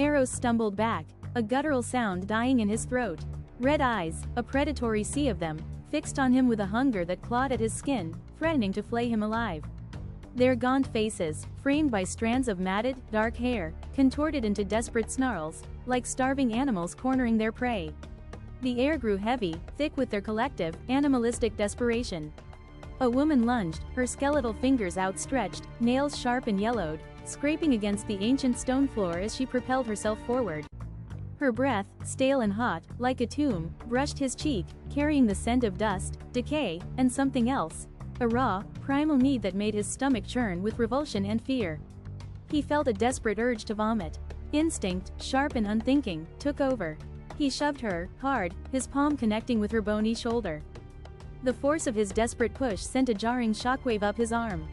Eros stumbled back, a guttural sound dying in his throat. Red eyes, a predatory sea of them, fixed on him with a hunger that clawed at his skin, threatening to flay him alive. Their gaunt faces, framed by strands of matted, dark hair, contorted into desperate snarls, like starving animals cornering their prey. The air grew heavy, thick with their collective, animalistic desperation. A woman lunged, her skeletal fingers outstretched, nails sharp and yellowed, scraping against the ancient stone floor as she propelled herself forward. Her breath, stale and hot, like a tomb, brushed his cheek, carrying the scent of dust, decay, and something else. A raw, primal need that made his stomach churn with revulsion and fear. He felt a desperate urge to vomit. Instinct, sharp and unthinking, took over. He shoved her, hard, his palm connecting with her bony shoulder. The force of his desperate push sent a jarring shockwave up his arm.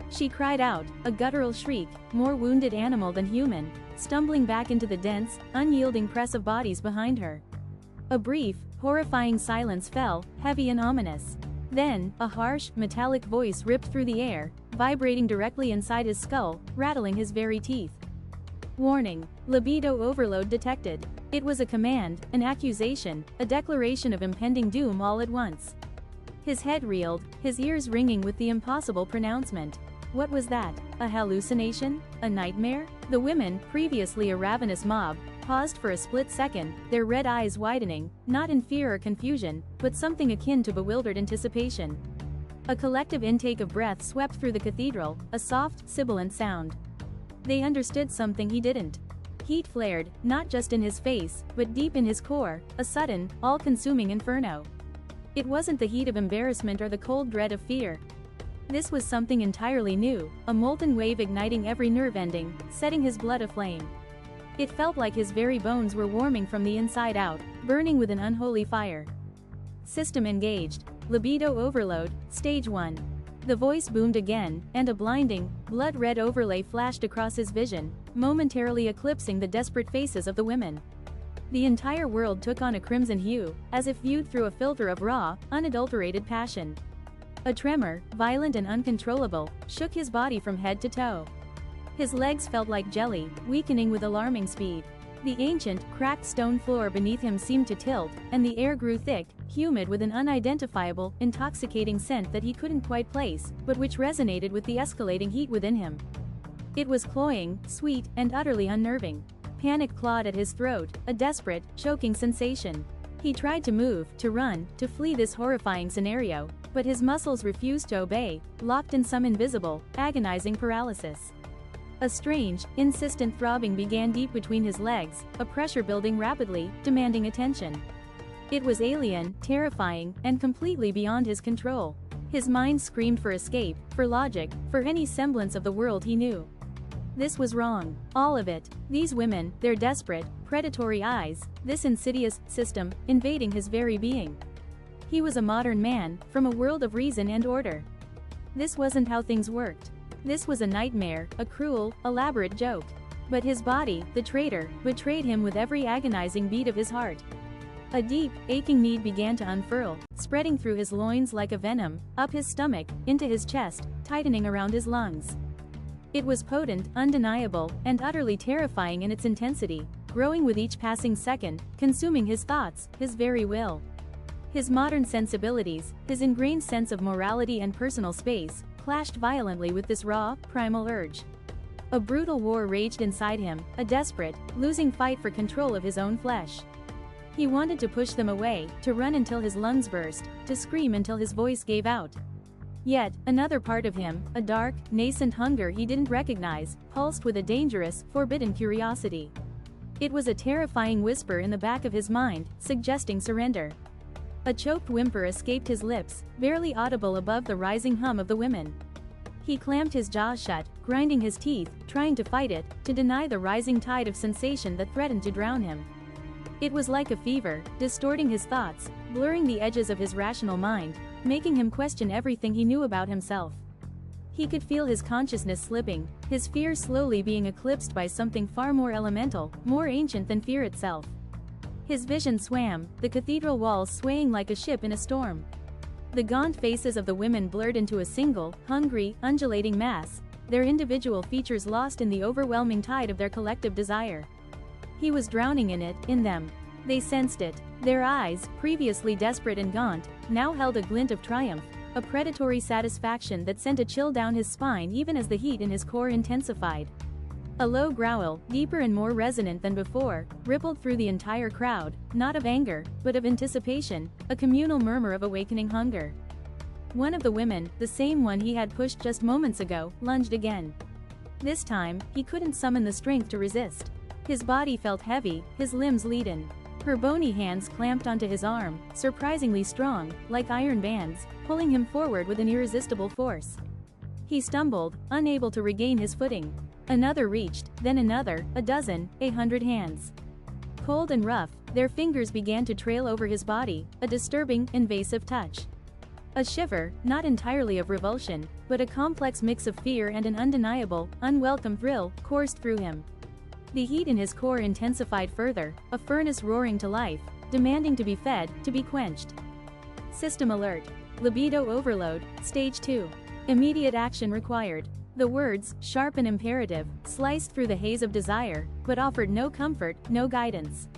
She cried out, a guttural shriek, more wounded animal than human, stumbling back into the dense, unyielding press of bodies behind her. A brief, horrifying silence fell, heavy and ominous. Then, a harsh, metallic voice ripped through the air, vibrating directly inside his skull, rattling his very teeth. Warning. Libido overload detected. It was a command, an accusation, a declaration of impending doom all at once. His head reeled, his ears ringing with the impossible pronouncement. What was that? A hallucination? A nightmare? The women, previously a ravenous mob, paused for a split second, their red eyes widening, not in fear or confusion, but something akin to bewildered anticipation. A collective intake of breath swept through the cathedral, a soft, sibilant sound. They understood something he didn't. Heat flared, not just in his face, but deep in his core, a sudden, all-consuming inferno. It wasn't the heat of embarrassment or the cold dread of fear. This was something entirely new, a molten wave igniting every nerve ending, setting his blood aflame. It felt like his very bones were warming from the inside out, burning with an unholy fire. System engaged. Libido overload, stage 1. The voice boomed again, and a blinding, blood-red overlay flashed across his vision, momentarily eclipsing the desperate faces of the women. The entire world took on a crimson hue, as if viewed through a filter of raw, unadulterated passion. A tremor, violent and uncontrollable, shook his body from head to toe. His legs felt like jelly, weakening with alarming speed. The ancient, cracked stone floor beneath him seemed to tilt, and the air grew thick, humid with an unidentifiable, intoxicating scent that he couldn't quite place, but which resonated with the escalating heat within him. It was cloying, sweet, and utterly unnerving. Panic clawed at his throat, a desperate, choking sensation. He tried to move, to run, to flee this horrifying scenario, but his muscles refused to obey, locked in some invisible, agonizing paralysis. A strange, insistent throbbing began deep between his legs, a pressure building rapidly, demanding attention. It was alien, terrifying, and completely beyond his control. His mind screamed for escape, for logic, for any semblance of the world he knew. This was wrong. All of it. These women, their desperate, predatory eyes, this insidious system, invading his very being. He was a modern man, from a world of reason and order. This wasn't how things worked. This was a nightmare, a cruel, elaborate joke. But his body, the traitor, betrayed him with every agonizing beat of his heart. A deep, aching need began to unfurl, spreading through his loins like a venom, up his stomach, into his chest, tightening around his lungs. It was potent, undeniable, and utterly terrifying in its intensity, growing with each passing second, consuming his thoughts, his very will. His modern sensibilities, his ingrained sense of morality and personal space, clashed violently with this raw, primal urge. A brutal war raged inside him, a desperate, losing fight for control of his own flesh. He wanted to push them away, to run until his lungs burst, to scream until his voice gave out. Yet, another part of him, a dark, nascent hunger he didn't recognize, pulsed with a dangerous, forbidden curiosity. It was a terrifying whisper in the back of his mind, suggesting surrender. A choked whimper escaped his lips, barely audible above the rising hum of the women. He clamped his jaws shut, grinding his teeth, trying to fight it, to deny the rising tide of sensation that threatened to drown him. It was like a fever, distorting his thoughts, blurring the edges of his rational mind, making him question everything he knew about himself. He could feel his consciousness slipping, his fear slowly being eclipsed by something far more elemental, more ancient than fear itself. His vision swam, the cathedral walls swaying like a ship in a storm. The gaunt faces of the women blurred into a single, hungry, undulating mass, their individual features lost in the overwhelming tide of their collective desire. He was drowning in it, in them. They sensed it. Their eyes, previously desperate and gaunt, now held a glint of triumph, a predatory satisfaction that sent a chill down his spine even as the heat in his core intensified. A low growl, deeper and more resonant than before, rippled through the entire crowd, not of anger, but of anticipation, a communal murmur of awakening hunger. One of the women, the same one he had pushed just moments ago, lunged again. This time, he couldn't summon the strength to resist. His body felt heavy, his limbs leaden. Her bony hands clamped onto his arm, surprisingly strong, like iron bands, pulling him forward with an irresistible force. He stumbled, unable to regain his footing. Another reached, then another, a dozen, 100 hands. Cold and rough, their fingers began to trail over his body, a disturbing, invasive touch. A shiver, not entirely of revulsion, but a complex mix of fear and an undeniable, unwelcome thrill, coursed through him. The heat in his core intensified further, a furnace roaring to life, demanding to be fed, to be quenched. System alert. Libido overload, stage 2. Immediate action required. The words, sharp and imperative, sliced through the haze of desire, but offered no comfort, no guidance.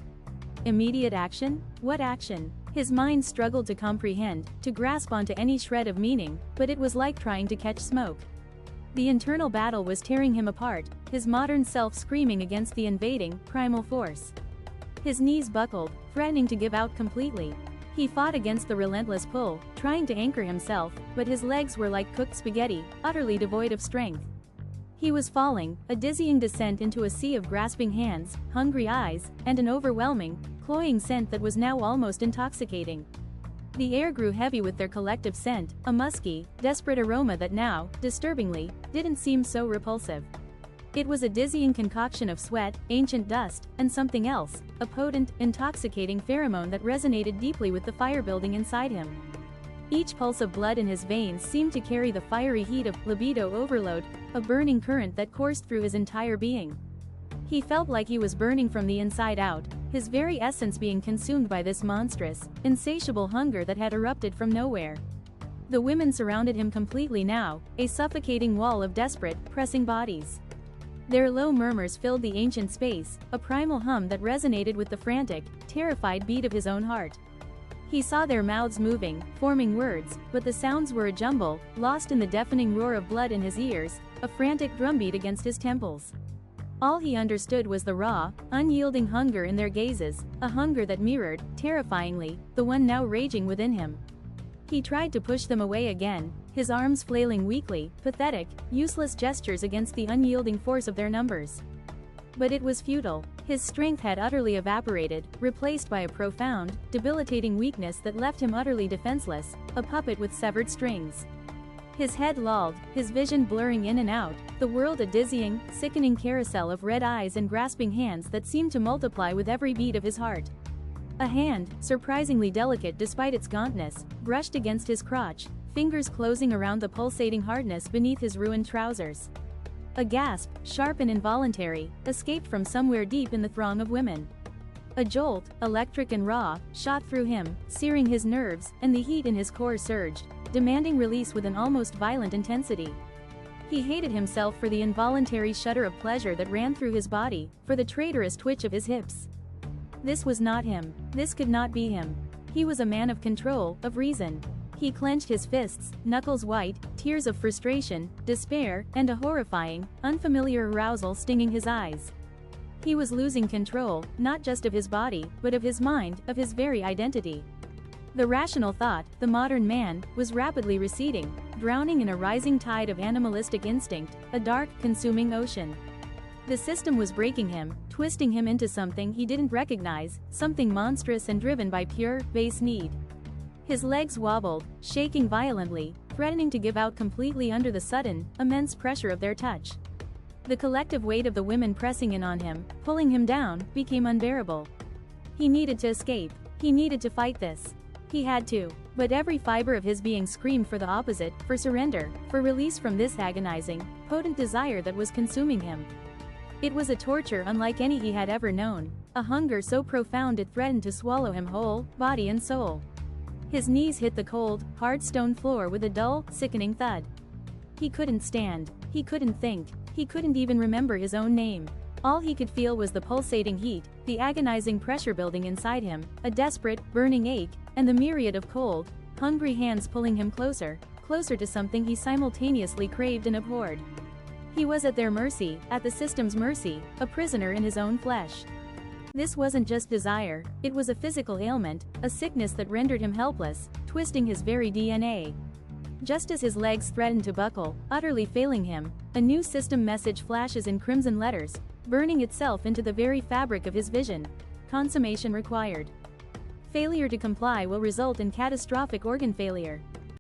Immediate action? What action? His mind struggled to comprehend, to grasp onto any shred of meaning, but it was like trying to catch smoke. The internal battle was tearing him apart, his modern self screaming against the invading, primal force. His knees buckled, threatening to give out completely. He fought against the relentless pull, trying to anchor himself, but his legs were like cooked spaghetti, utterly devoid of strength. He was falling, a dizzying descent into a sea of grasping hands, hungry eyes, and an overwhelming, cloying scent that was now almost intoxicating. The air grew heavy with their collective scent, a musky, desperate aroma that now, disturbingly, didn't seem so repulsive. It was a dizzying concoction of sweat, ancient dust, and something else, a potent, intoxicating pheromone that resonated deeply with the fire building inside him. Each pulse of blood in his veins seemed to carry the fiery heat of libido overload, a burning current that coursed through his entire being. He felt like he was burning from the inside out, his very essence being consumed by this monstrous, insatiable hunger that had erupted from nowhere. The women surrounded him completely now, a suffocating wall of desperate, pressing bodies. Their low murmurs filled the ancient space, a primal hum that resonated with the frantic, terrified beat of his own heart. He saw their mouths moving, forming words, but the sounds were a jumble, lost in the deafening roar of blood in his ears, a frantic drumbeat against his temples. All he understood was the raw, unyielding hunger in their gazes, a hunger that mirrored, terrifyingly, the one now raging within him. He tried to push them away again, his arms flailing weakly, pathetic, useless gestures against the unyielding force of their numbers. But it was futile. His strength had utterly evaporated, replaced by a profound, debilitating weakness that left him utterly defenseless, a puppet with severed strings. His head lolled, his vision blurring in and out, the world a dizzying, sickening carousel of red eyes and grasping hands that seemed to multiply with every beat of his heart. A hand, surprisingly delicate despite its gauntness, brushed against his crotch, fingers closing around the pulsating hardness beneath his ruined trousers. A gasp, sharp and involuntary, escaped from somewhere deep in the throng of women. A jolt, electric and raw, shot through him, searing his nerves, and the heat in his core surged, demanding release with an almost violent intensity. He hated himself for the involuntary shudder of pleasure that ran through his body, for the traitorous twitch of his hips. This was not him. This could not be him. He was a man of control, of reason. He clenched his fists, knuckles white, tears of frustration, despair, and a horrifying, unfamiliar arousal stinging his eyes. He was losing control, not just of his body, but of his mind, of his very identity. The rational thought, the modern man, was rapidly receding, drowning in a rising tide of animalistic instinct, a dark, consuming ocean. The system was breaking him, twisting him into something he didn't recognize, something monstrous and driven by pure, base need. His legs wobbled, shaking violently, threatening to give out completely under the sudden, immense pressure of their touch. The collective weight of the women pressing in on him, pulling him down, became unbearable. He needed to escape. He needed to fight this. He had to. But every fiber of his being screamed for the opposite, for surrender, for release from this agonizing, potent desire that was consuming him. It was a torture unlike any he had ever known, a hunger so profound it threatened to swallow him whole, body and soul. His knees hit the cold, hard stone floor with a dull, sickening thud. He couldn't stand. He couldn't think. He couldn't even remember his own name. All he could feel was the pulsating heat, the agonizing pressure building inside him, a desperate, burning ache, and the myriad of cold, hungry hands pulling him closer, closer to something he simultaneously craved and abhorred. He was at their mercy, at the system's mercy, a prisoner in his own flesh. This wasn't just desire, it was a physical ailment, a sickness that rendered him helpless, twisting his very DNA. Just as his legs threatened to buckle, utterly failing him, a new system message flashes in crimson letters, burning itself into the very fabric of his vision. Consummation required. Failure to comply will result in catastrophic organ failure.